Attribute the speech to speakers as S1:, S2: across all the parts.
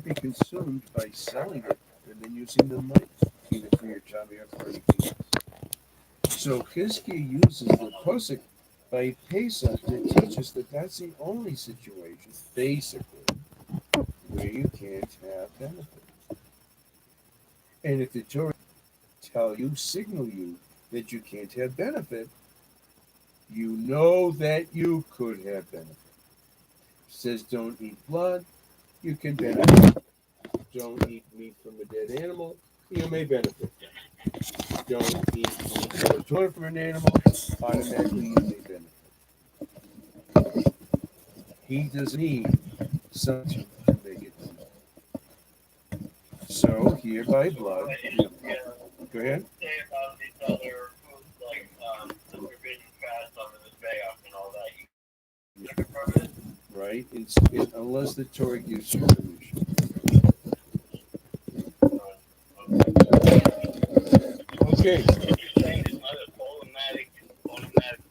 S1: be consumed by selling it and then using the money either for your job or for anything else. So Chizkiah uses the posik by Pesach to teach us that that's the only situation, basically, where you can't have benefit. And if the Torah tell you, signal you that you can't have benefit, you know that you could have benefit. It says don't eat blood, you can benefit. Don't eat meat from a dead animal, you may benefit. Don't eat meat or torn from an animal, automatically you may benefit. He doesn't need something to make it done. So here by blood, go ahead.
S2: Say about these other foods like the forbidden fats under the bayok and all that. You can from it.
S1: Right? Unless the Torah gives you permission. Okay,
S2: You're saying it's not a automatic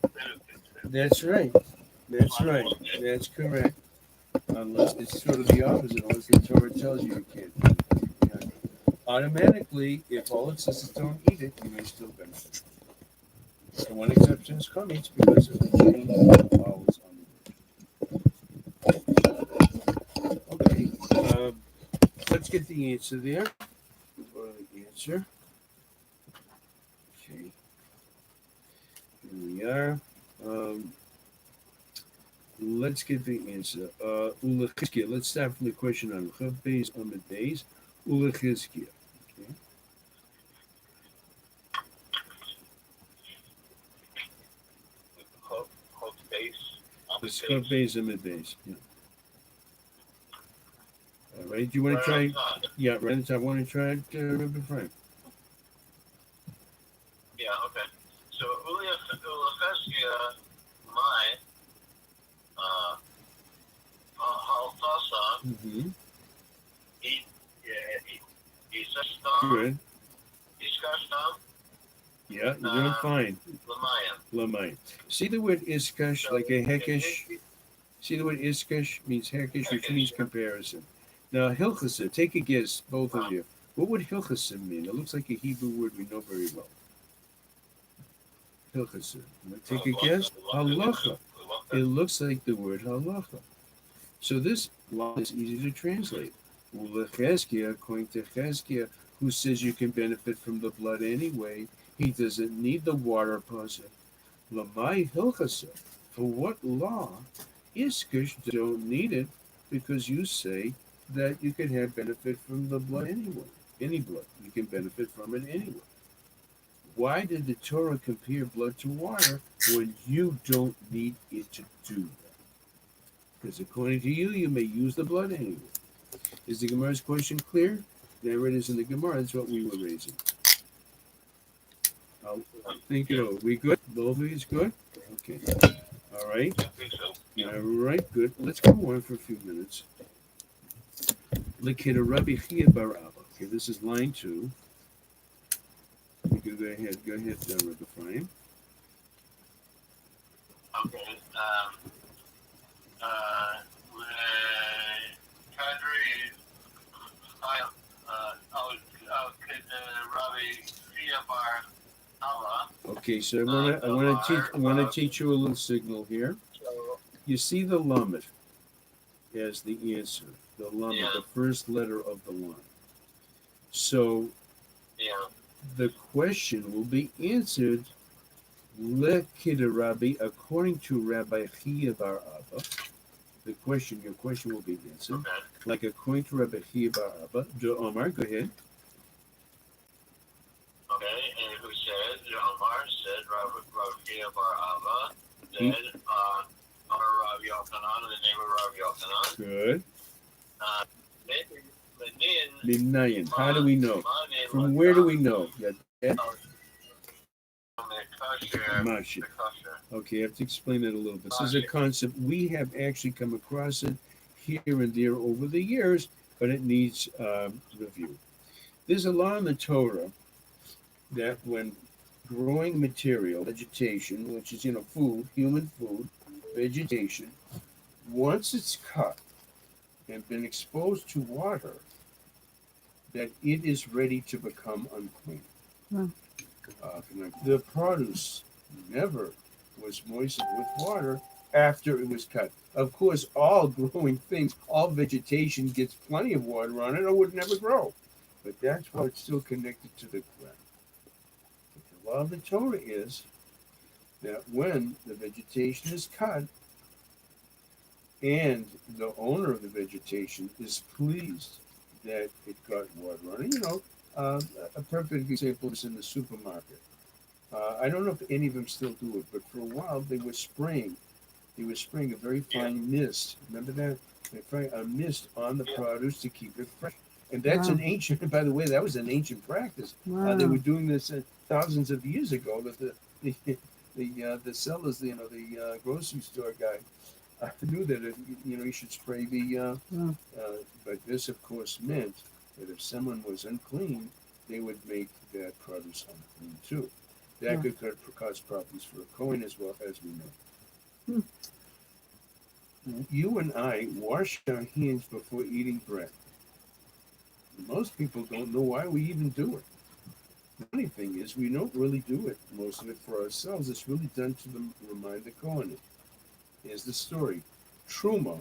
S2: benefit.
S1: that's right. That's right. That's correct. Unless it's sort of the opposite, unless the Torah tells you you can't. Yeah. Automatically, if all it says is don't eat it, you may still benefit. The one exception is chametz because of the chain that follows on the Okay, let's get the answer there. Go to the answer. Okay, here we are. Let's get the answer. Ulechizkiah. Let's start from the question on Chav Beis Amid Beis. Ulechizkiah. Okay.
S2: Hook base.
S1: It's Chav Beis Amid Beis. Yeah. All right. Do you want to try? Yeah, right. I want to try it, Rabbi Frank.
S2: Yeah, okay. So Ulecheskia, my haltasa,
S1: Mm-hmm.
S2: Isastam,
S1: Good.
S2: Iskashtam,
S1: Yeah, you're doing fine.
S2: Lamayam.
S1: Lamai. See the word iskash, like a hekish? See the word iskash means hekish, which means comparison. Now, hilchasa, take a guess, both of you. What would hilchasa mean? It looks like a Hebrew word we know very well. Hilchasa. Take a guess? Halacha. It looks like the word halacha. So this line is easy to translate. Ulecheskia, according to Cheskia, who says you can benefit from the blood anyway, he doesn't need the water pasuk. Lamai hilchasa. For what law? Iskish don't need it because you say that you can have benefit from the blood anyway. Any blood. You can benefit from it anyway. Why did the Torah compare blood to water when you don't need it to do that? Because according to you, you may use the blood anyway. Is the Gemara's question clear? There it is in the Gemara. That's what we were raising. I'll think it over. We good? Both of you is good? Okay. All right.
S2: I think so.
S1: All right, good. Let's go on for a few minutes. Likita Rabbi Chia Bar Abba. Okay, this is line 2. You can go ahead, Rabbi Ephraim.
S2: Okay. Kadri, Rabbi Sia Bar Allah.
S1: Okay, so I want to teach you a little signal here.
S2: So,
S1: You see the lamed as the answer, the lamed,
S2: Yeah.
S1: the first letter of the line. So
S2: yeah.
S1: the question will be answered lekida Rabbi according to Rabbi Chia Bar Abba. Your question will be answered
S2: Okay.
S1: like according to Rabbi Chia Bar Abba. Omar, go ahead.
S2: Okay, and who said, Omar said, Rabbi Sia Bar Abba said, Rabbi Yochanan, in the name of Rabbi Yochanan.
S1: Good.
S2: Menin,
S1: Minayin. How do we know? From where do we know? Yeah. Masha. Okay, I have to explain it a little bit. This is a concept we have actually come across it here and there over the years, but it needs review. There's a law in the Torah that when growing material, vegetation, which is food, human food, vegetation, once it's cut, and been exposed to water, that it is ready to become unclean.
S3: Hmm.
S1: The produce never was moistened with water after it was cut. Of course, all growing things, all vegetation gets plenty of water on it, or it would never grow. But that's why it's still connected to the ground. But the law of the Torah is that when the vegetation is cut and the owner of the vegetation is pleased that it got water on it, a perfect example is in the supermarket. I don't know if any of them still do it, but for a while they were spraying. They were spraying a very fine mist. Remember that? They spraying a mist on the produce to keep it fresh. And that's
S3: Wow.
S1: an ancient. By the way, that was an ancient practice.
S3: Wow.
S1: They were doing this thousands of years ago. That the sellers, the grocery store guy, knew that you should spray the.
S3: Hmm.
S1: But this, of course, meant that if someone was unclean, they would make that produce unclean too. That
S3: Yeah.
S1: could cause problems for a Kohen as well, as we know. You and I wash our hands before eating bread. Most people don't know why we even do it. The funny thing is, we don't really do it, most of it for ourselves. It's really done to remind the Kohen. Here's the story. Truma,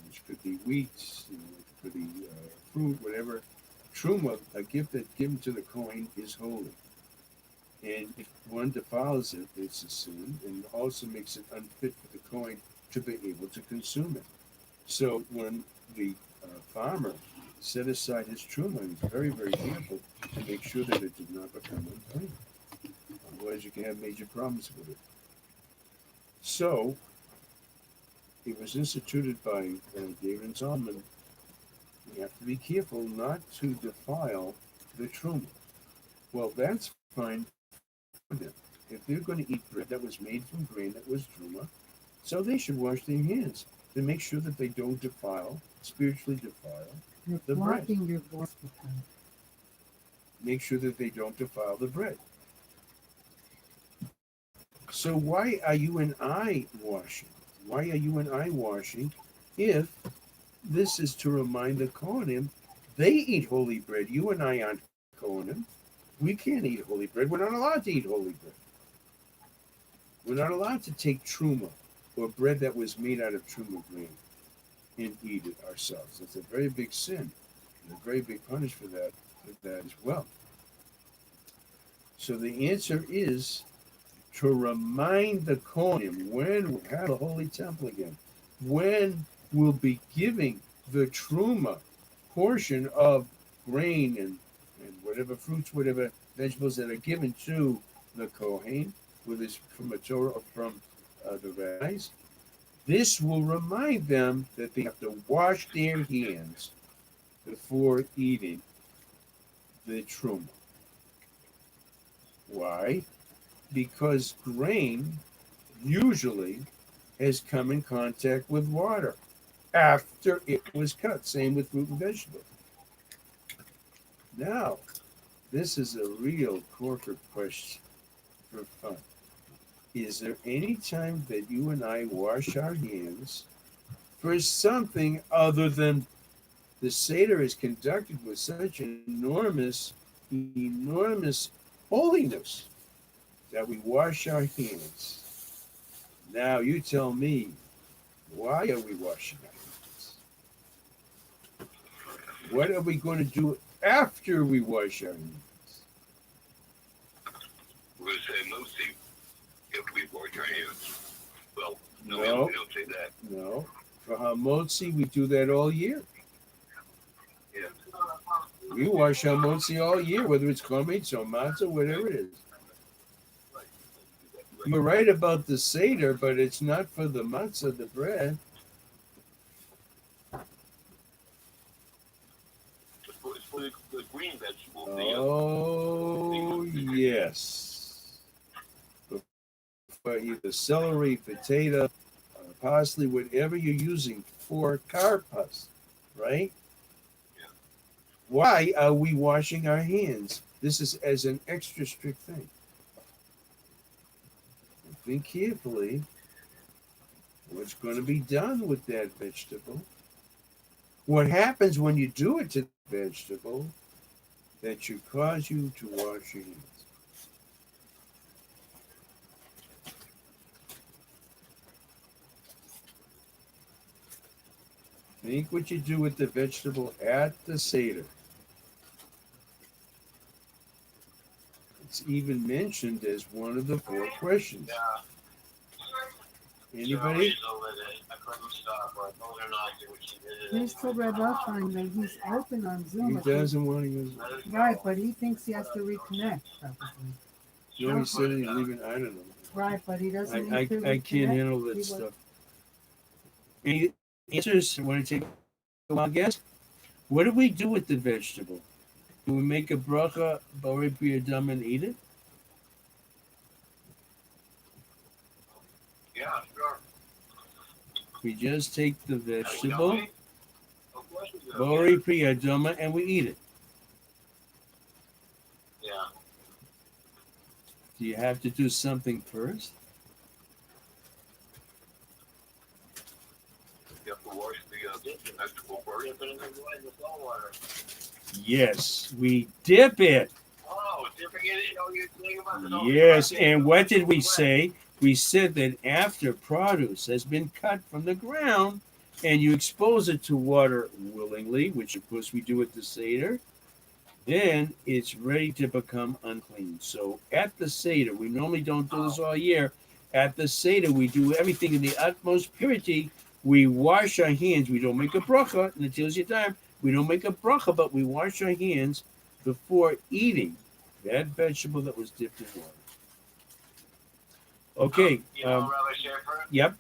S1: which could be wheat, it could be fruit, whatever. Truma, a gift that's given to the Kohen, is holy. And if one defiles it, it's a sin, and also makes it unfit for the Kohen to be able to consume it. So when the farmer set aside his truma, he was very, very careful to make sure that it did not become unclean. Otherwise, you can have major problems with it. So it was instituted by David and Solomon. You have to be careful not to defile the truma. Well, that's fine for them. If they're going to eat bread that was made from grain that was truma, so they should wash their hands to make sure that they don't spiritually defile
S3: You're
S1: the bread.
S3: blocking your voice with that.
S1: Make sure that they don't defile the bread. So why are you and I washing? Why are you and I washing if this is to remind the Kohanim they eat holy bread? You and I aren't Kohanim. We can't eat holy bread. We're not allowed to eat holy bread. We're not allowed to take truma or bread that was made out of truma grain and eat it ourselves. That's a very big sin and a very big punishment for that as well. So the answer is to remind the Kohanim when we have the Holy Temple again, when we'll be giving the truma portion of grain and whatever fruits, whatever vegetables that are given to the Kohen, whether it's from a Torah or from the rabbis. This will remind them that they have to wash their hands before eating the truma. Why? Because grain usually has come in contact with water after it was cut. Same with fruit and vegetables. Now, this is a real corporate question for fun. Is there any time that you and I wash our hands for something other than the Seder is conducted with such enormous holiness that we wash our hands? Now you tell me, why are we washing our hands? What are we going to do after we wash our hands?
S2: We're going to say mostly if we wash our hands. Well, no,
S1: No.
S2: we don't say that.
S1: No. For Hamotzi, we do that all year.
S2: Yeah.
S1: We wash Hamotzi all year, whether it's chametz or matzah, whatever it is. You're right about the Seder, but it's not for the matzah, the bread.
S2: It's for the green vegetable.
S1: Oh, yes. For either celery, potato, parsley, whatever you're using for karpas, right?
S2: Yeah.
S1: Why are we washing our hands? This is as an extra strict thing. Think carefully what's going to be done with that vegetable What happens when you do it to the vegetable that should cause you to wash your hands? Think what you do with the vegetable at the Seder. It's even mentioned as one of the four questions.
S2: Yeah.
S1: Anybody?
S2: I couldn't stop. I told her not to, which she did it
S3: He's told Red Rothstein that he's open on Zoom.
S1: He
S3: but
S1: doesn't want to use it.
S3: Right, but he thinks he has to reconnect, probably.
S1: No, he said he's leaving. I don't know.
S3: Right, but he doesn't
S1: I
S3: need to
S1: can't
S3: reconnect.
S1: handle that
S3: He was-
S1: stuff. Any answers? Want to take a wild guess? What do we do with the vegetable? Do we make a bracha, borei pri adam, and eat it?
S2: Yeah, sure.
S1: We just take the vegetable,
S2: Of course we do.
S1: borei pri adam, and we eat it.
S2: Yeah.
S1: Do you have to do something first?
S2: You have to wash the vegetable first and put it in the salt water.
S1: Yes, we dip it.
S2: Oh, dipping it in, you're thinking about the
S1: Yes, and what did we say? We said that after produce has been cut from the ground and you expose it to water willingly, which of course we do at the Seder, then it's ready to become unclean. So at the Seder, we normally don't do this all year. At the Seder, we do everything in the utmost purity. We wash our hands. We don't make a bracha, and it tells you time. We don't make a bracha, but we wash our hands before eating that vegetable that was dipped in water. Okay.
S2: You know, Rabbi Shaffer,
S1: Yep.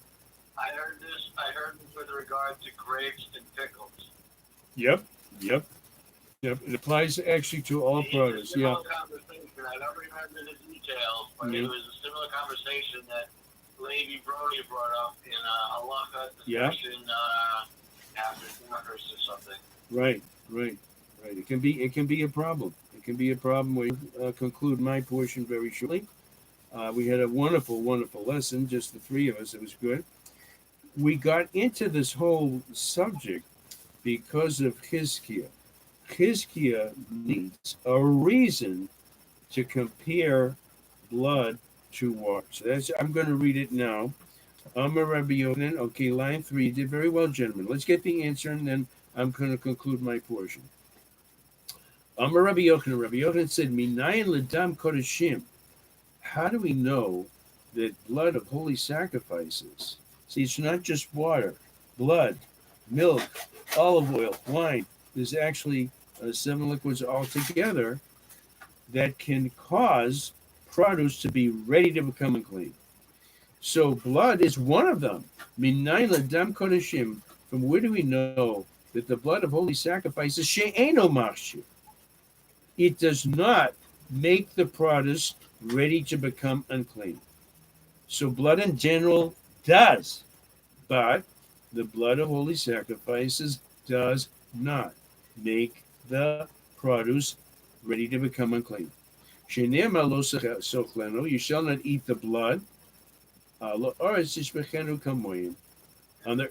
S2: I heard this with regard to grapes and pickles.
S1: Yep. It applies actually to all produce.
S2: It was a
S1: Yeah.
S2: similar conversation. I don't remember the details, but
S1: Yeah.
S2: it was a similar conversation that Levi Brody brought up in a halacha
S1: Yeah.
S2: discussion after Smuckers or something.
S1: Right. It can be a problem. It can be a problem. We conclude my portion very shortly. We had a wonderful lesson, just the three of us. It was good. We got into this whole subject because of Chizkiah. Chizkiah needs a reason to compare blood to water. So I'm going to read it now. Amar Rabbi Yochanan. Okay, line 3. You did very well, gentlemen. Let's get the answer, and then I'm going to conclude my portion. Amar Rabbi Yochanan. Rabbi Yochanan said, Minayin ledam kodashim. How do we know that blood of holy sacrifices? See, it's not just water, blood, milk, olive oil, wine. There's actually 7 liquids all together that can cause produce to be ready to become unclean. So blood is one of them. Minayin ledam kodashim. From where do we know that the blood of holy sacrifices she'eno machshir? It does not make the produce ready to become unclean. So blood in general does, but the blood of holy sacrifices does not make the produce ready to become unclean. You shall not eat the blood. On the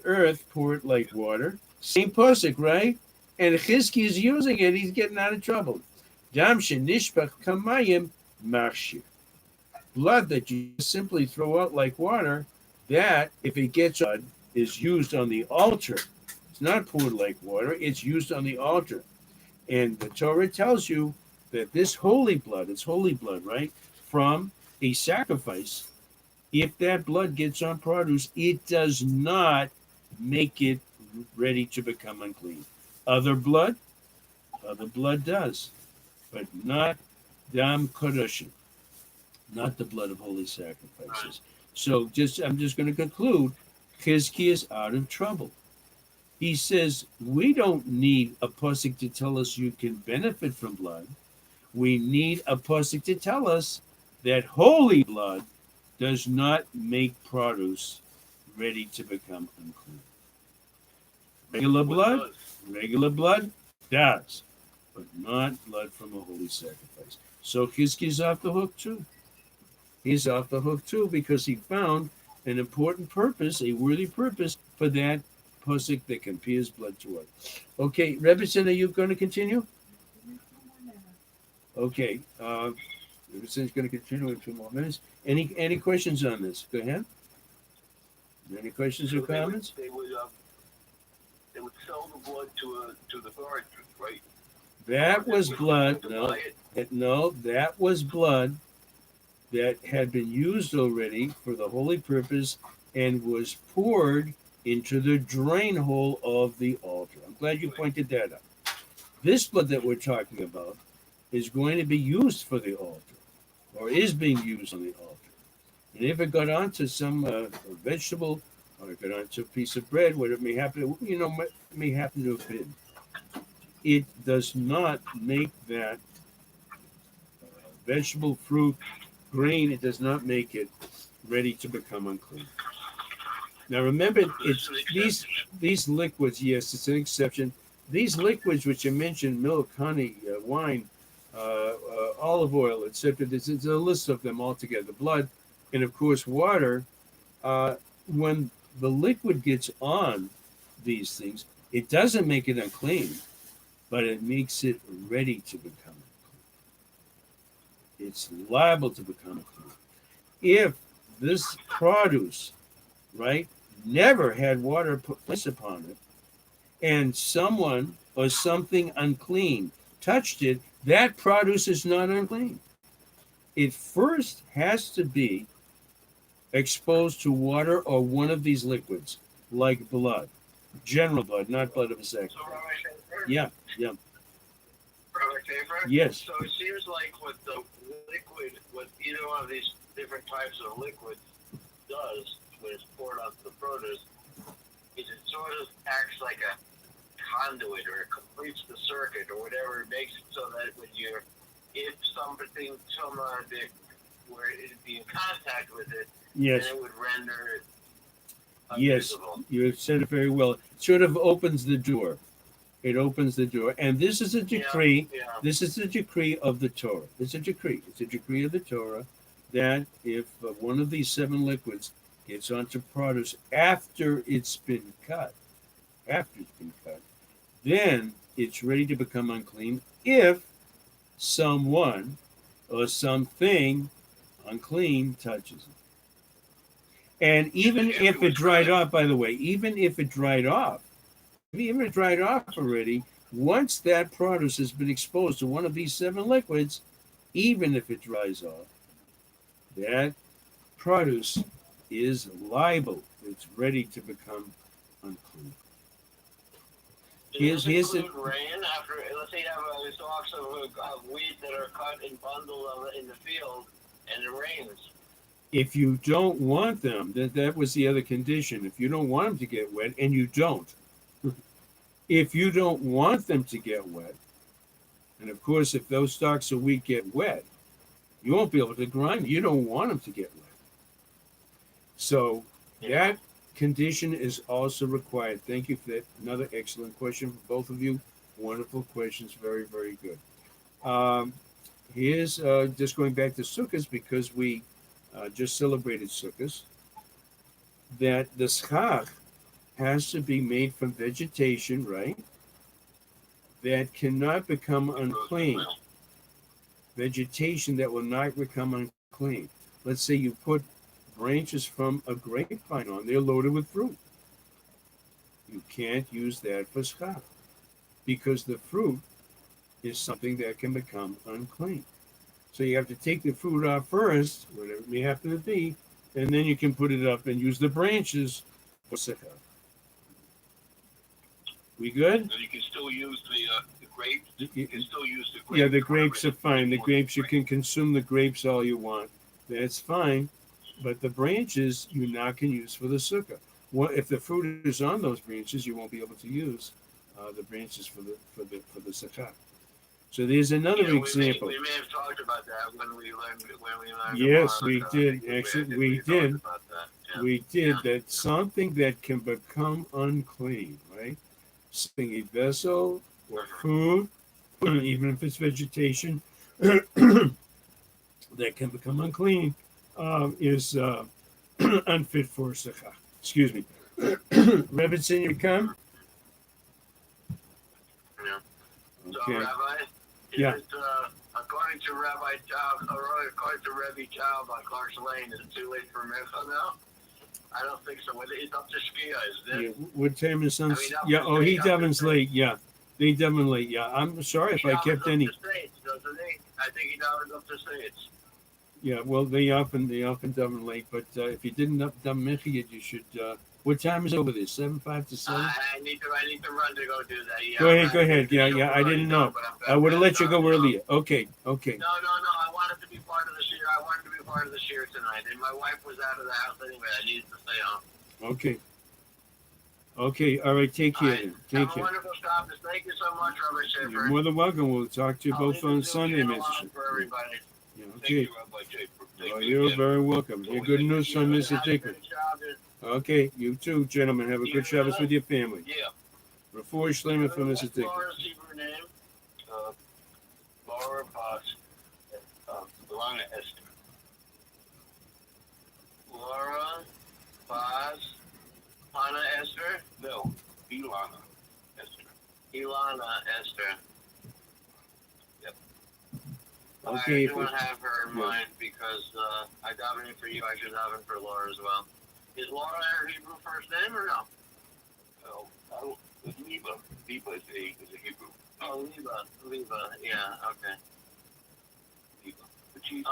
S1: earth, pour it like water. Same pasuk, right? And Chizki is using it. He's getting out of trouble. Dam shenishpach kamayim machshir. Blood that you simply throw out like water, that, if it gets blood, is used on the altar. It's not poured like water. It's used on the altar. And the Torah tells you that this holy blood, it's holy blood, right? From a sacrifice, if that blood gets on produce, it does not make it ready to become unclean. Other blood does, but not dam kodoshim, not the blood of holy sacrifices. So I'm just going to conclude, Chizkiah is out of trouble. He says, we don't need a pasuk to tell us you can benefit from blood. We need a pasuk to tell us that holy blood does not make produce ready to become unclean. Regular blood does, but not blood from a holy sacrifice. So Chizkiah's off the hook too. He's off the hook too because he found an important purpose, a worthy purpose for that pasuk that compares blood to water. Okay, Rebbetzin, are you going to continue? Okay, Rebetzin's going to continue in 2 more minutes. Any questions on this? Go ahead. Any questions or comments?
S2: They would sell the blood to the guards, right?
S1: That was blood.
S2: To buy it.
S1: No, that was blood that had been used already for the holy purpose and was poured into the drain hole of the altar. I'm glad you pointed that out. This blood that we're talking about is going to be used for the altar, or is being used on the altar. And if it got onto some vegetable, or it got onto a piece of bread, what it may happen, may happen to have been, it does not make that vegetable, fruit, grain. It does not make it ready to become unclean. Now remember, it's these liquids. Yes, it's an exception. These liquids, which you mentioned, milk, honey, wine, olive oil, etc. There's a list of them all together. Blood, and of course water. When the liquid gets on these things, it doesn't make it unclean, but it makes it ready to become unclean. It's liable to become unclean. If this produce, right, never had water placed upon it, and someone or something unclean touched it, that produce is not unclean. It first has to be exposed to water or one of these liquids, like blood, general blood, not blood of a sacrifice.
S2: So, Rabbi Shaffer?
S1: Yeah.
S2: Rabbi Shaffer?
S1: Yes.
S2: So it seems like what the liquid, what either one of these different types of liquids does when it's poured onto the produce, is it sort of acts like a conduit, or it completes the circuit, or whatever. It makes it so that if something where it'd be in contact with it,
S1: Yes.
S2: then it would render it
S1: Yes.
S2: unusable.
S1: You said it very well. It sort of opens the door. It opens the door. And this is a decree.
S2: Yeah.
S1: This is a decree of the Torah. It's a decree. It's a decree of the Torah that if one of these 7 liquids gets onto produce after it's been cut, then it's ready to become unclean if someone or something unclean touches it. And even if it dried off, by the way, even if it dried off already, once that produce has been exposed to one of these 7 liquids, even if it dries off, that produce is liable. It's ready to become unclean.
S2: Does this include rain? After, let's say you have stalks of wheat that are cut and bundled in the field, and it rains.
S1: If you don't want them, that was the other condition. If you don't want them to get wet, and you don't, if you don't want them to get wet, and of course, if those stalks of wheat get wet, you won't be able to grind. You don't want them to get wet. So that condition is also required. Thank you for that. Another excellent question for both of you. Wonderful questions. Very, very good. Here's just going back to Sukkot, because we just celebrated Sukkot, that the schach has to be made from vegetation, right? That cannot become unclean. Vegetation that will not become unclean. Let's say you put branches from a grapevine on, they're loaded with fruit. You can't use that for schach, because the fruit is something that can become unclean. So you have to take the fruit off first, whatever it may happen to be, and then you can put it up and use the branches for schach. We good?
S2: And you can still use the grapes. You can still use the grapes.
S1: Yeah, the grapes are fine. The grapes, you can consume the grapes all you want. That's fine. But the branches you now can use for the sukkah. Well, if the fruit is on those branches, you won't be able to use the branches for the sukkah. So there's another example.
S2: We may have talked about that when we learned.
S1: Yes, we did. Actually, we did. We did that. Something that can become unclean, right? Something, a vessel or food, even if it's vegetation, that can become unclean. Is unfit for sukkah. Excuse me. Rebbitzin, you come?
S2: Yeah. So,
S1: Okay.
S2: Rabbi, is
S1: Yeah.
S2: it, according to Rabbi Taub, or according to Rebbe Taub on Clark's Lane, is it too late for Mincha now? I don't think so. It's up to Shkia, isn't
S1: Yeah.
S2: it?
S1: What time is
S2: I
S1: sun?
S2: mean, up
S1: Yeah.
S2: to
S1: Oh, he
S2: state, up to
S1: davens
S2: state.
S1: late. Yeah. He davens late. Yeah. I'm sorry if I
S2: He
S1: kept
S2: davens
S1: any.
S2: up to states, doesn't he? I think he davens up to states.
S1: Yeah. Well, they often daven late. But if you didn't daven mincha yet, you should. What time is over there? 7:05 to 7.
S2: I need to run to go do that. Yeah,
S1: Go ahead.
S2: I'm
S1: Go ahead. Yeah. Yeah. I didn't know. I would have let you go earlier. Okay. Okay.
S2: No. I wanted to be part of the shear. I wanted to be part of the shear tonight, and my wife was out of the house anyway. I needed to stay home.
S1: Okay. Okay. All right. Take care. Then. Take
S2: Have a
S1: care.
S2: wonderful stop. Thank you so much, Rabbi Shaffer.
S1: You're more than welcome. We'll talk to you
S2: I'll
S1: both
S2: leave the
S1: on
S2: Zoom
S1: Sunday,
S2: channel
S1: Mr.
S2: on for everybody.
S1: Yeah,
S2: Thank
S1: okay.
S2: you, Rabbi Shaffer.
S1: Oh, you're very welcome. You're good news from Mr.
S2: Have a
S1: Dickman.
S2: good Shabbos.
S1: Okay, you too, gentlemen. Have a good Shabbos with your family.
S2: Yeah.
S1: Refuah Shleimah for Mr. Dickman.
S2: Laura's Hebrew name? Laura Boss. Lana Esther. Laura Boss. Hannah Esther? No. Ilana Esther. Ilana Esther. Yep.
S1: Okay,
S2: I do want to have her in mind because I davened for you. I should daven for Laura as well. Is Laura her Hebrew first name or no? No. Oh, Liba. Liba is a Hebrew. Oh, Liba. Yeah. Okay. Liba. But she's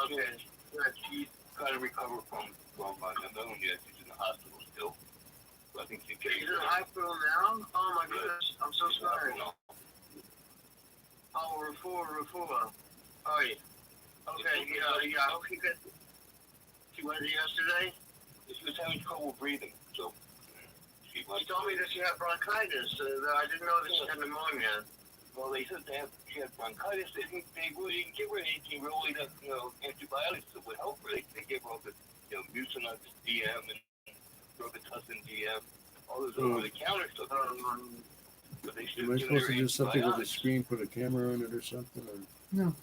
S2: got to recover from pneumonia. She's in the hospital still. So I think she's in the hospital now. Oh my goodness. I'm so sorry. Oh, Refuah. Oh yeah. Okay. Yeah. Okay. Good. She went yesterday. She was having trouble breathing, so she told me that she had bronchitis. I didn't know that she had pneumonia. Well, they said she had bronchitis. They really didn't give her anything really that, antibiotics that would help her. They gave her all the, Mucinex DM and Robitussin DM, all those over-the-counter stuff. But they should
S1: Am I
S2: give
S1: supposed
S2: her
S1: to do something with the
S2: antibiotics.
S1: screen, put a camera on it or something? Or?
S3: No,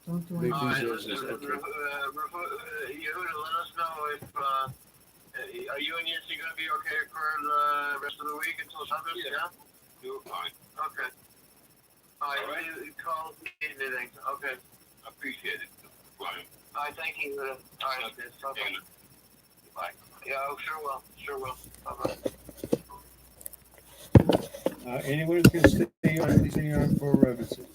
S3: don't do
S1: They
S3: anything.
S1: do those as- okay.
S2: Yehuda, let us know if, are you and Yancy going to be okay for the rest of the week until Shabbos? Yeah? You're fine. Okay. All right. You call if you need anything. Okay. I appreciate it, Brian. All right, thank you. All right, bye-bye. Bye. Yeah, sure will. Bye-bye.
S1: Anyone can stay on, please stay on for Rebbitzin.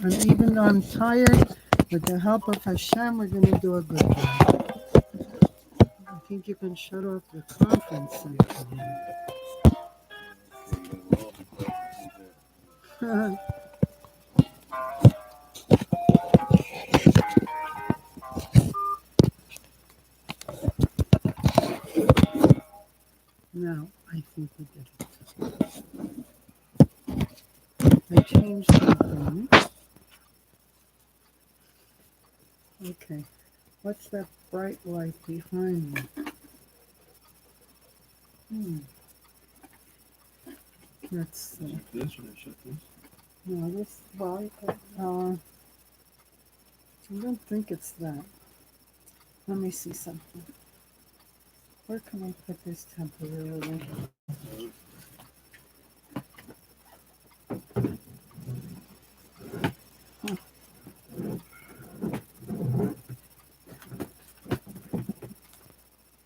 S3: And even though I'm tired, with the help of Hashem, we're going to do a good job. I think you can shut off the conference center. No, I think we did it. I changed something. Okay. What's that bright light behind me? Let's see.
S1: This, should I shut this?
S3: No, this light. I don't think it's that. Let me see something. Where can I put this temporarily?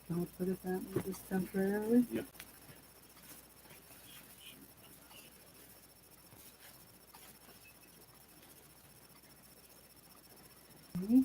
S3: Can I put it that way just temporarily?
S1: Yep.
S3: Okay.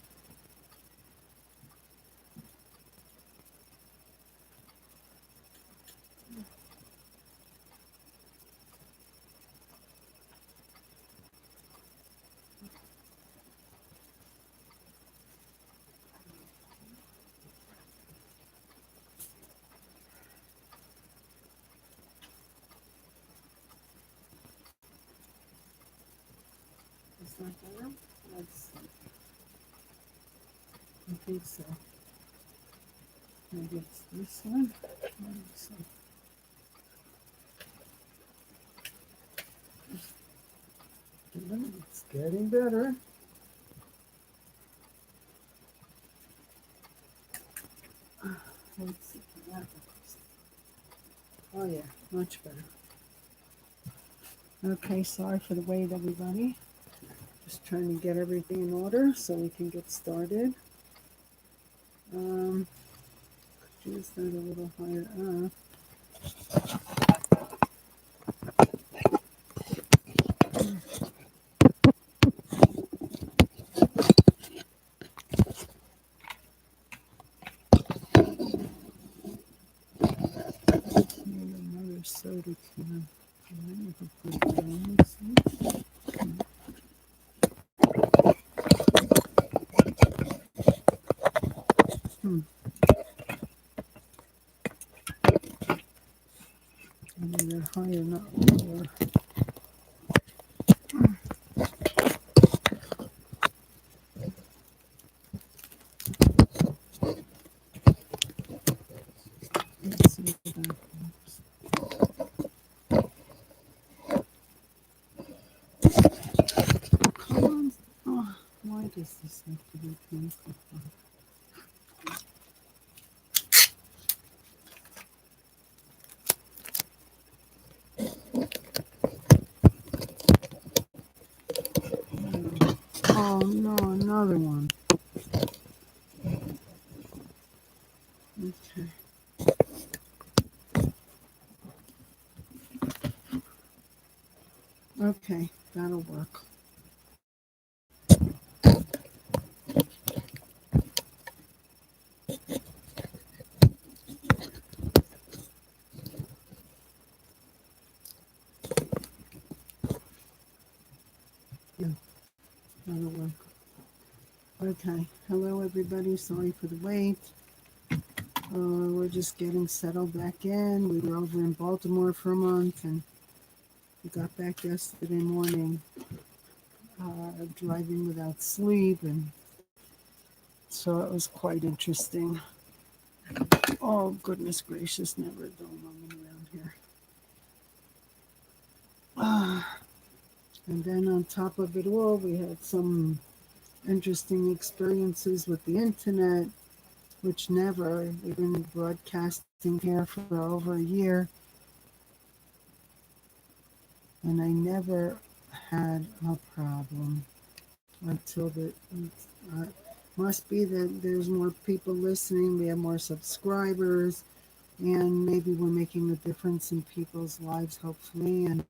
S3: Is that better? Let's see. I think so. Maybe it's this one. Let me see. It's getting better. Let's Oh yeah, much better. Okay, sorry for the wait, everybody. Just trying to get everything in order so we can get started. Um, just that a little higher up. Need another soda can. I might have put it on. Let's see. Hmm. I need it higher, not lower. Let's see if that works. Come on. Oh, why does this have to be painful? Oh no, another one. Okay. Okay, that'll work. Yeah, that'll work. Okay. Hello, everybody. Sorry for the wait. We're just getting settled back in. We were over in Baltimore for a month and we got back yesterday morning, driving without sleep. And so it was quite interesting. Oh, goodness gracious, never a dull moment around here. And then on top of it all, we had some interesting experiences with the internet, which never, we've been broadcasting here for over a year, and I never had a problem until the, uh, must be that there's more people listening, we have more subscribers, and maybe we're making a difference in people's lives, hopefully, and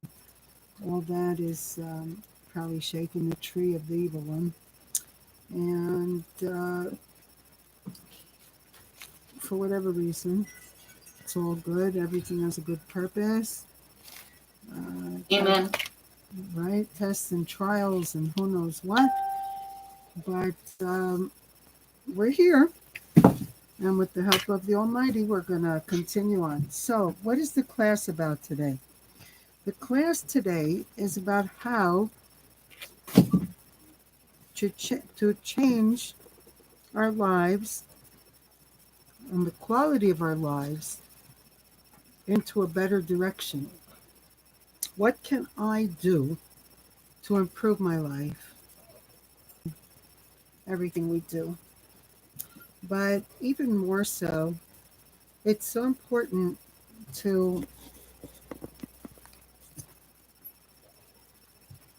S3: all that is probably shaking the tree of the evil one. And for whatever reason, it's all good. Everything has a good purpose.
S4: Amen.
S3: Right? Tests and trials and who knows what. But we're here. And with the help of the Almighty, we're going to continue on. So, what is the class about today? The class today is about how to change our lives and the quality of our lives into a better direction. What can I do to improve my life? Everything we do. But even more so, it's so important to,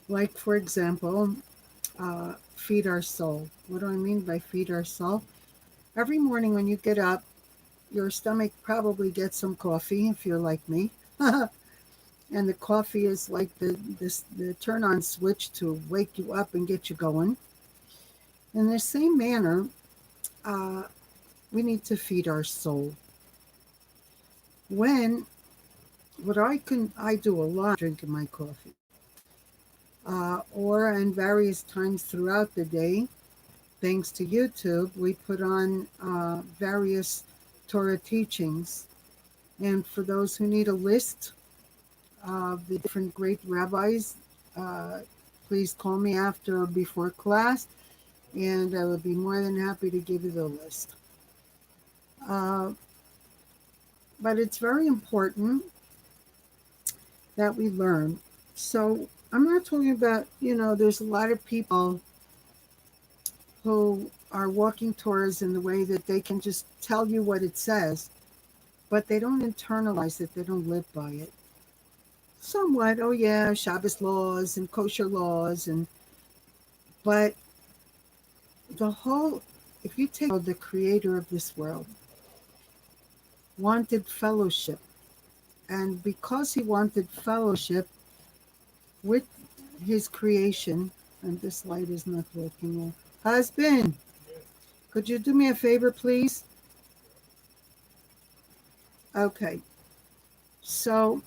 S3: like, for example, feed our soul. What do I mean by feed our soul? Every morning when you get up, your stomach probably gets some coffee if you're like me. And the coffee is like the turn on switch to wake you up and get you going. In the same manner, uh, we need to feed our soul. When what I do a lot drinking my coffee, or in various times throughout the day, thanks to YouTube, we put on various Torah teachings. And for those who need a list of the different great rabbis, uh, please call me after or before class, and I would be more than happy to give you the list. Uh, but it's very important that we learn. So I'm not talking about, there's a lot of people who are walking towards in the way that they can just tell you what it says but they don't internalize it. They don't live by it. Somewhat, oh yeah, Shabbos laws and kosher laws, and but the whole, if you take the creator of this world, wanted fellowship, and because he wanted fellowship with his creation, and this light is not working well. Husband, could you do me a favor, please? Okay. So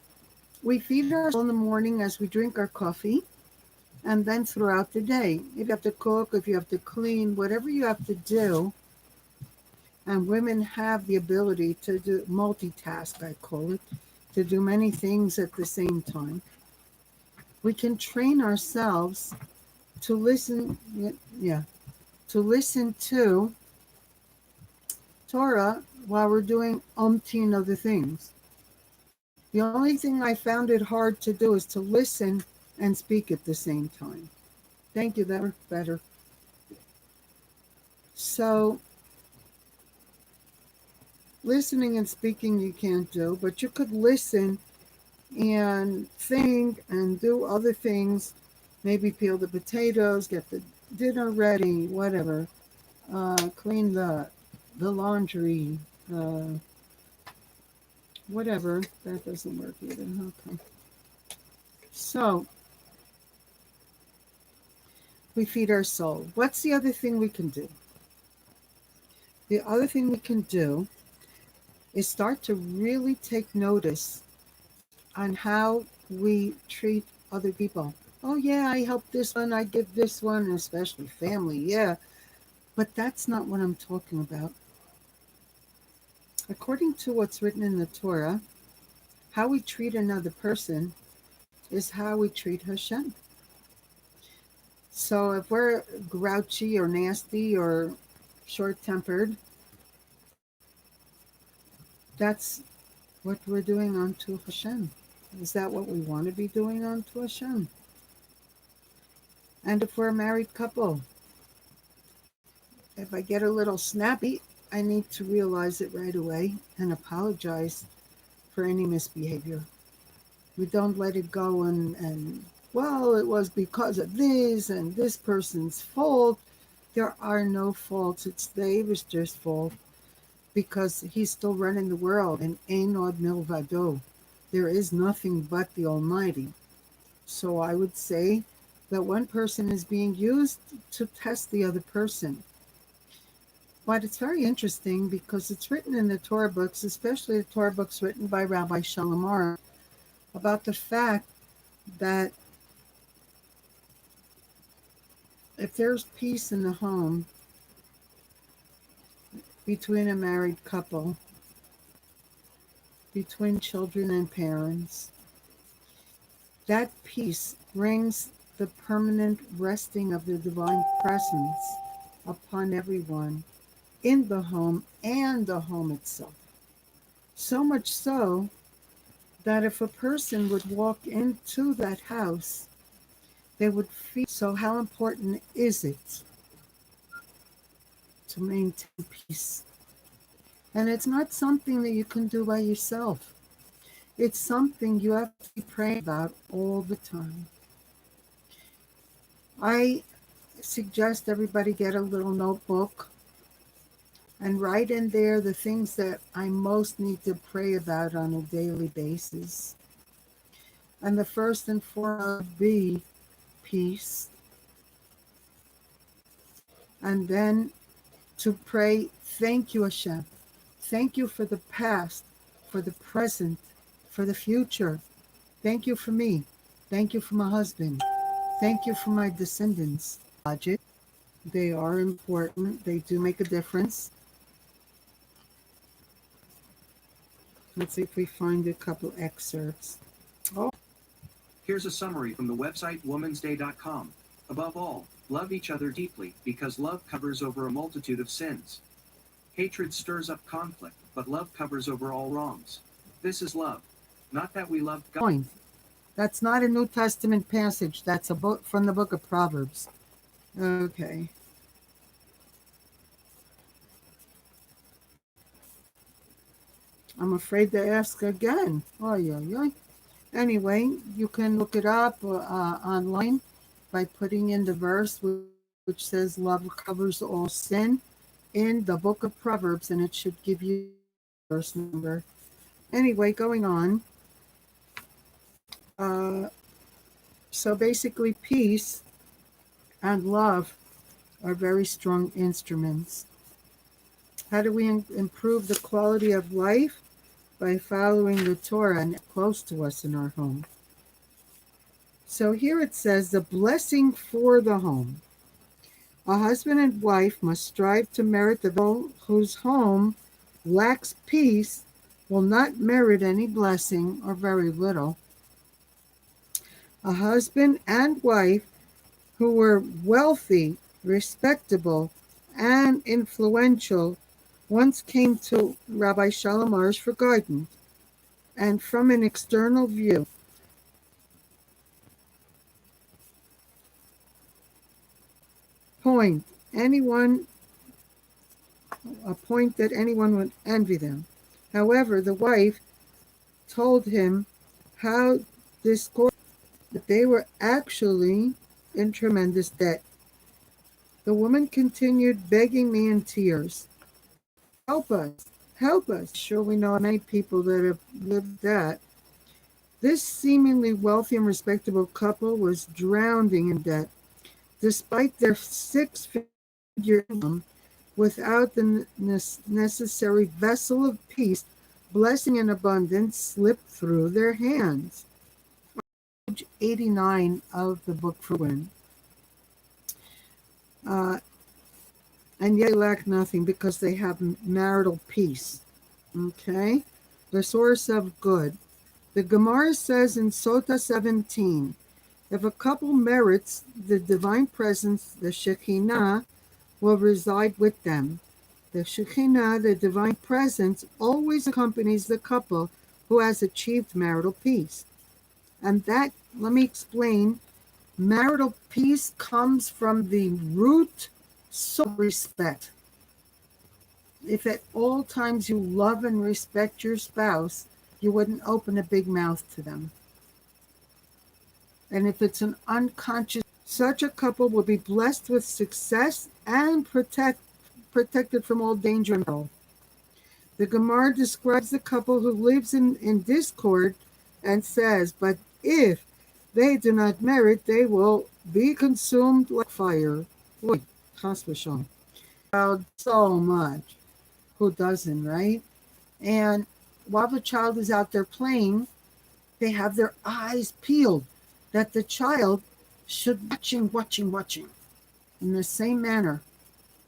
S3: we feed our soul in the morning as we drink our coffee, and then throughout the day. If you have to cook, if you have to clean, whatever you have to do, and women have the ability to do multitask, I call it, to do many things at the same time. We can train ourselves to listen, yeah, to listen to Torah while we're doing umpteen other things. The only thing I found it hard to do is to listen and speak at the same time. Thank you, that worked better. So, listening and speaking you can't do, but you could listen and think and do other things, maybe peel the potatoes, get the dinner ready, whatever, clean the laundry, uh, whatever. That doesn't work either. Okay. So we feed our soul. What's the other thing we can do? The other thing we can do is start to really take notice on how we treat other people. Oh yeah, I help this one, I give this one, especially family, yeah. But that's not what I'm talking about. According to what's written in the Torah, how we treat another person is how we treat Hashem. So if we're grouchy or nasty or short-tempered, that's what we're doing unto Hashem. Is that what we want to be doing unto Hashem? And if we're a married couple, if I get a little snappy, I need to realize it right away and apologize for any misbehavior. We don't let it go and well, it was because of this and this person's fault. There are no faults. It's the Avishter's fault because he's still running the world, and Ein Od Milvado. There is nothing but the Almighty. So I would say that one person is being used to test the other person. But it's very interesting because it's written in the Torah books, especially the Torah books written by Rabbi Shalamar, about the fact that if there's peace in the home between a married couple, between children and parents, that peace brings the permanent resting of the divine presence upon everyone in the home and the home itself. So much so that if a person would walk into that house, they would feel. So how important is it to maintain peace? And it's not something that you can do by yourself. It's something you have to be praying about all the time. I suggest everybody get a little notebook and write in there the things that I most need to pray about on a daily basis. And the first and foremost be peace. And then to pray, thank you, Hashem. Thank you for the past, for the present, for the future. Thank you for me. Thank you for my husband. Thank you for my descendants. Logic. They are important. They do make a difference. Let's see if we find a couple excerpts. Oh.
S5: Here's a summary from the website womansday.com. Above all, love each other deeply, because love covers over a multitude of sins. Hatred stirs up conflict, but love covers over all wrongs. This is love. Not that we love God.
S3: That's not a New Testament passage. That's a book from the book of Proverbs. Okay. I'm afraid to ask again. Oh, yeah, yeah. Anyway, you can look it up online by putting in the verse which says love covers all sin in the book of Proverbs, and it should give you verse number. Anyway, going on. Uh, so basically, peace and love are very strong instruments. How do we improve the quality of life? By following the Torah and close to us in our home. So here it says the blessing for the home. A husband and wife must strive to merit the goal whose home lacks peace will not merit any blessing or very little. A husband and wife who were wealthy, respectable, and influential once came to Rabbi Shalom Arush for guidance, and from an external view, point anyone a point that anyone would envy them. However, the wife told him how discord that they were actually in tremendous debt. The woman continued begging me in tears, help us, help us. Sure, we know many people that have lived that. This seemingly wealthy and respectable couple was drowning in debt, despite their six-figure income. Without the necessary vessel of peace, blessing and abundance slipped through their hands. Page 89 of the book for women. And yet they lack nothing because they have marital peace. Okay? The source of good. The Gemara says in Sota 17, if a couple merits the divine presence, the Shekinah will reside with them. The Shekinah, the divine presence, always accompanies the couple who has achieved marital peace. And that, let me explain, marital peace comes from the root soul respect. If at all times you love and respect your spouse, you wouldn't open a big mouth to them. And if it's an unconscious, such a couple will be blessed with success and protected from all danger and peril. The Gemara describes the couple who lives in discord and says, but if they do not merit, they will be consumed like fire. Boy, chas v'shalom. So much. Who doesn't, right? And while the child is out there playing, they have their eyes peeled that the child should watching. In the same manner,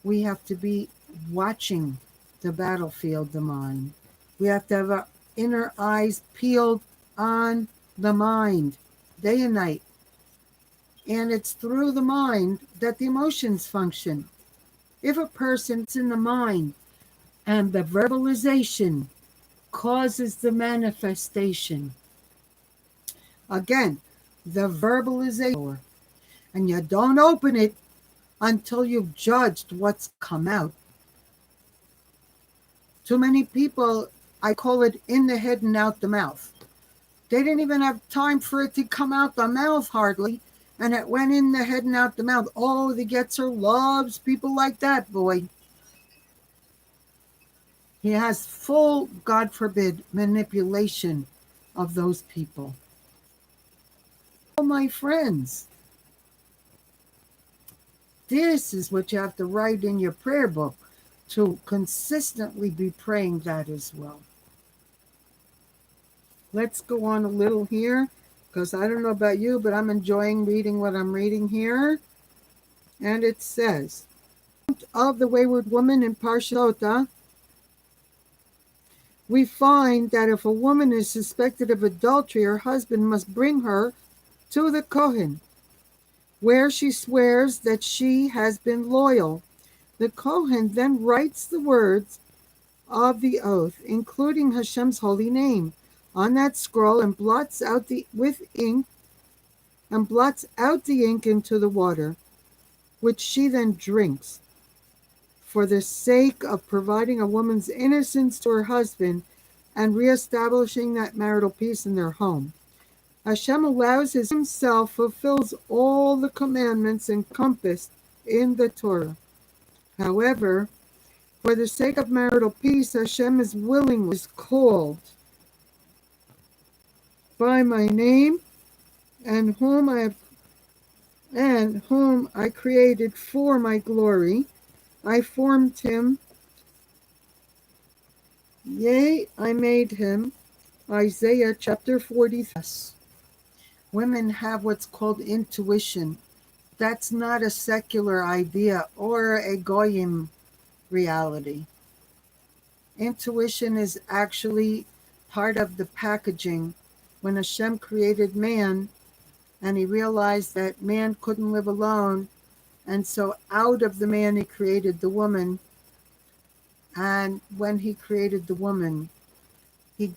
S3: we have to be watching the battlefield, the mind. We have to have our inner eyes peeled on the mind, day and night. And it's through the mind that the emotions function. If a person's in the mind and the verbalization causes the manifestation, again, the verbalization, and you don't open it until you've judged what's come out. Too many people, I call it in the head and out the mouth. They didn't even have time for it to come out the mouth hardly, and it went in the head and out the mouth. Oh, the Getzer loves people like that, boy. He has full, God forbid, manipulation of those people. Oh, my friends, this is what you have to write in your prayer book to consistently be praying that as well. Let's go on a little here, because I don't know about you, but I'm enjoying reading what I'm reading here. And it says, of the wayward woman in Parshota, we find that if a woman is suspected of adultery, her husband must bring her to the Kohen, where she swears that she has been loyal. The Kohen then writes the words of the oath, including Hashem's holy name, on that scroll and blots out the ink into the water, which she then drinks. For the sake of providing a woman's innocence to her husband, and reestablishing that marital peace in their home. Hashem allows himself fulfills all the commandments encompassed in the Torah. However, for the sake of marital peace, Hashem is called by my name, and whom I created for my glory. I formed him, yea, I made him. Isaiah chapter 40. Women have what's called intuition. That's not a secular idea or a goyim reality. Intuition is actually part of the packaging. When Hashem created man and he realized that man couldn't live alone, and so out of the man he created the woman, and when he created the woman, he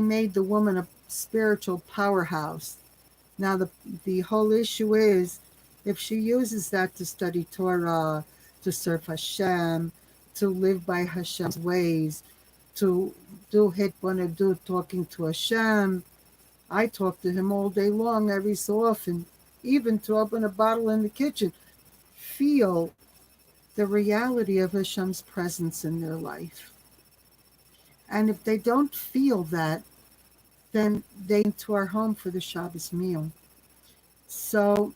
S3: made the woman a spiritual powerhouse. Now the whole issue is, if she uses that to study Torah, to serve Hashem, to live by Hashem's ways, to do hitbonadut, talking to Hashem. I talk to him all day long, every so often, even to open a bottle in the kitchen. Feel the reality of Hashem's presence in their life. And if they don't feel that, then they into our home for the Shabbos meal. So,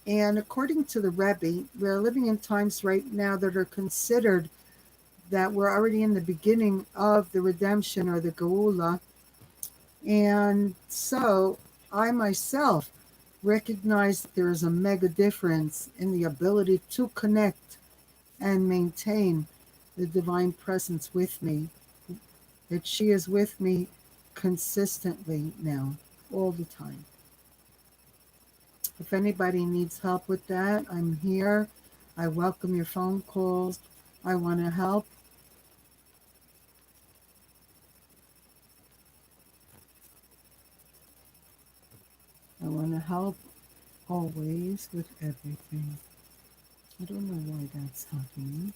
S3: and according to the Rebbe, we're living in times right now that are considered that we're already in the beginning of the redemption or the Geula. And so I myself recognize that there is a mega difference in the ability to connect and maintain the divine presence with me, that she is with me consistently now, all the time. If anybody needs help with that, I'm here. I welcome your phone calls. I want to help. I want to help always with everything. I don't know why that's happening.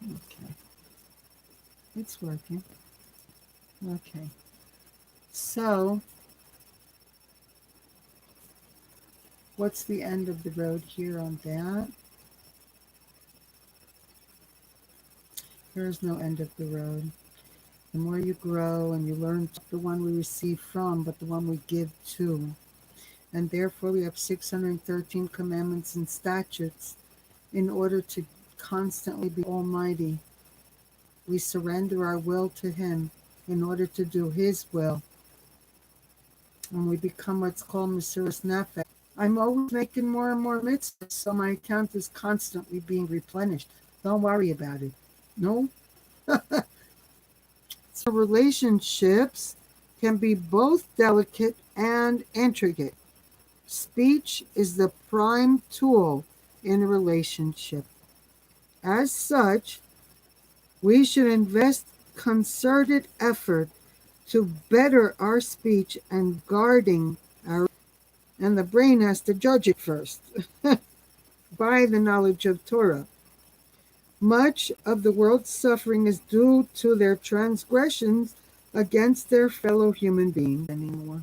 S3: Okay. It's working. Okay. So, what's the end of the road here on that? There is no end of the road. The more you grow and you learn the one we receive from, but the one we give to. And therefore we have 613 commandments and statutes in order to constantly be almighty. We surrender our will to him in order to do his will. And we become what's called Mesiras Nefesh. I'm always making more and more mitzvahs, so my account is constantly being replenished. Don't worry about it. No? So relationships can be both delicate and intricate. Speech is the prime tool in a relationship. As such, we should invest concerted effort to better our speech and guarding our, and the brain has to judge it first by the knowledge of Torah. Much of the world's suffering is due to their transgressions against their fellow human beings anymore.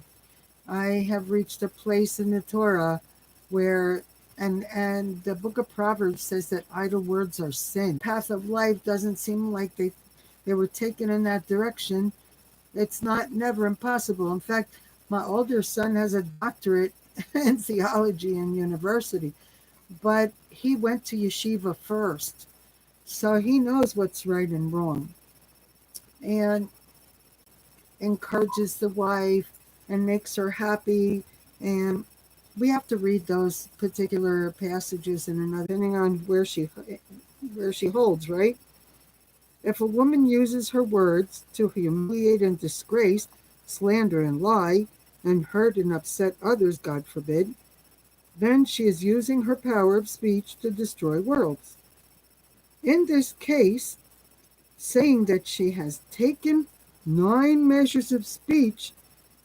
S3: I have reached a place in the Torah where, and the book of Proverbs says that idle words are sin. Path of life doesn't seem like they were taken in that direction. It's never impossible. In fact, my older son has a doctorate in theology in university, but he went to yeshiva first. So he knows what's right and wrong, and encourages the wife and makes her happy. And we have to read those particular passages in another, depending on where she holds, right? If a woman uses her words to humiliate and disgrace, slander and lie, and hurt and upset others, God forbid, then she is using her power of speech to destroy worlds. In this case, saying that she has taken 9 measures of speech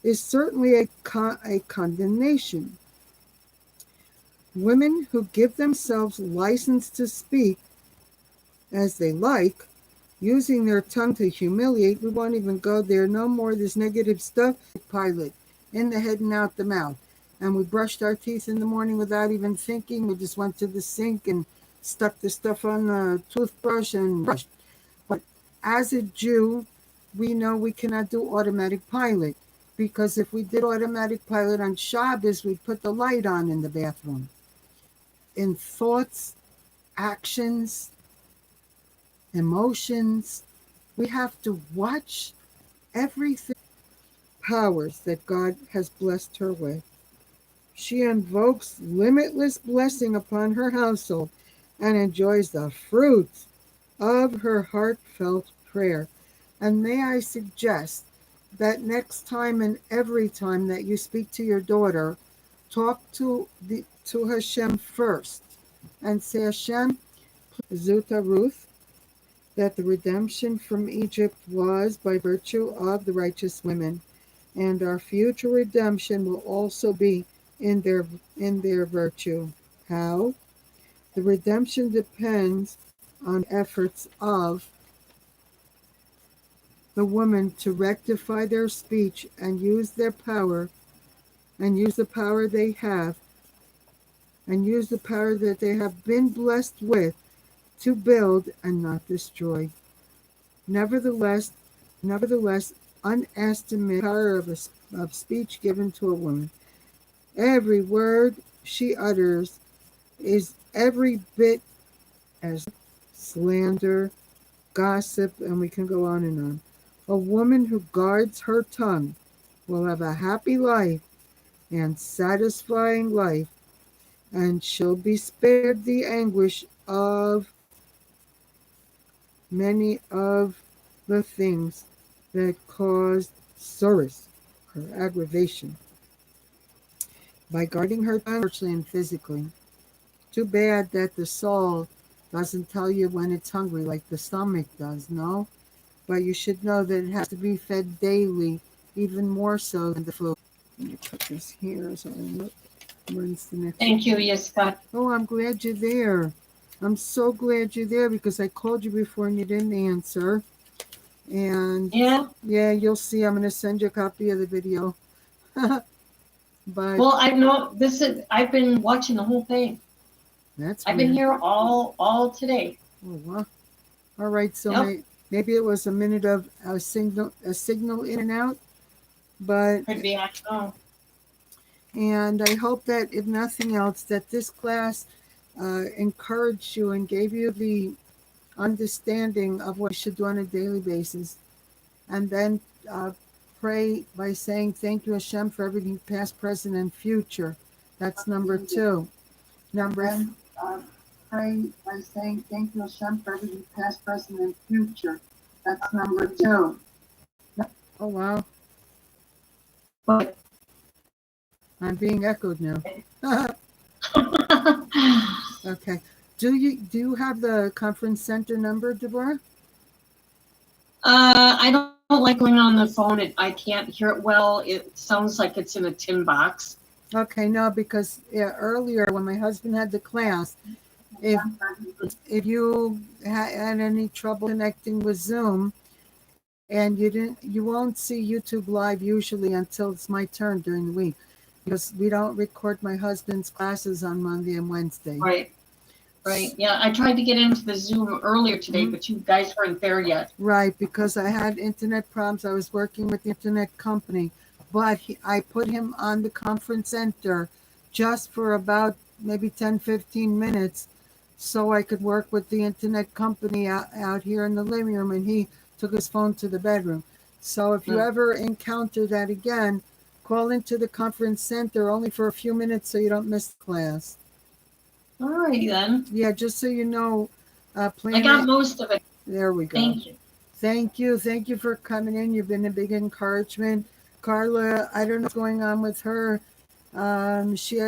S3: is certainly a condemnation. Women who give themselves license to speak as they like, using their tongue to humiliate. We won't even go there. No more this negative stuff. Pilot, in the head and out the mouth. And we brushed our teeth in the morning without even thinking. We just went to the sink and stuck the stuff on the toothbrush and brushed. But as a Jew, we know we cannot do automatic pilot, because if we did automatic pilot on Shabbos, we'd put the light on in the bathroom. In thoughts, actions, emotions, we have to watch everything. Powers that God has blessed her with. She invokes limitless blessing upon her household and enjoys the fruits of her heartfelt prayer. And may I suggest that next time and every time that you speak to your daughter, talk to Hashem first and say, Hashem, Zuta Ruth, that the redemption from Egypt was by virtue of the righteous women, and our future redemption will also be in their virtue. How? The redemption depends on efforts of the women to rectify their speech and use their power, and use the power they have, and use the power that they have been blessed with to build and not destroy. Nevertheless, unestimate the power of speech given to a woman. Every word she utters is every bit as slander, gossip, and we can go on and on. A woman who guards her tongue will have a happy life and satisfying life, and she'll be spared the anguish of many of the things that caused sorrows or aggravation by guarding her tongue spiritually and physically. Too bad that the soul doesn't tell you when it's hungry like the stomach does, no? But you should know that it has to be fed daily, even more so than the food. Let me put this here so I look. When's the next
S4: Thank you, Yitzchak.
S3: Oh, I'm glad you're there. I'm so glad you're there because I called you before and you didn't answer. And
S4: Yeah.
S3: you'll see. I'm going to send you a copy of the video. But
S4: Well, I know this is. I've been watching the whole thing.
S3: that's
S4: I've been
S3: weird.
S4: here all today.
S3: Oh, wow. All right. So
S4: Yep.
S3: maybe it was a minute of a signal in and out. But
S4: Could be. I don't know.
S3: and I hope that if nothing else, that this class encouraged you and gave you the understanding of what you should do on a daily basis. And then pray by saying, thank you, Hashem, for everything past, present, and future. That's number 2. Pray by saying, thank you, Hashem, for everything past, present, and future. That's number 2. Oh, wow.
S4: But
S3: I'm being echoed now. Okay. Do you have the conference center number, Deborah?
S4: I don't like going on the phone. I can't hear it well. It sounds like it's in a tin box.
S3: Okay, no, because earlier when my husband had the class, if you had any trouble connecting with Zoom, and you won't see YouTube Live usually until it's my turn during the week, because we don't record my husband's classes on Monday and Wednesday.
S4: Right. Yeah, I tried to get into the Zoom earlier today, but you guys weren't there yet.
S3: Right, because I had internet problems. I was working with the internet company, but I put him on the conference center just for about maybe 10, 15 minutes so I could work with the internet company out here in the living room, and he took his phone to the bedroom. So if you ever encounter that again, call into the conference center only for a few minutes so you don't miss the class.
S4: All righty then.
S3: Yeah, just so you know.
S4: I got most of it.
S3: There we go.
S4: Thank you.
S3: Thank you for coming in. You've been a big encouragement. Carla, I don't know what's going on with her. She had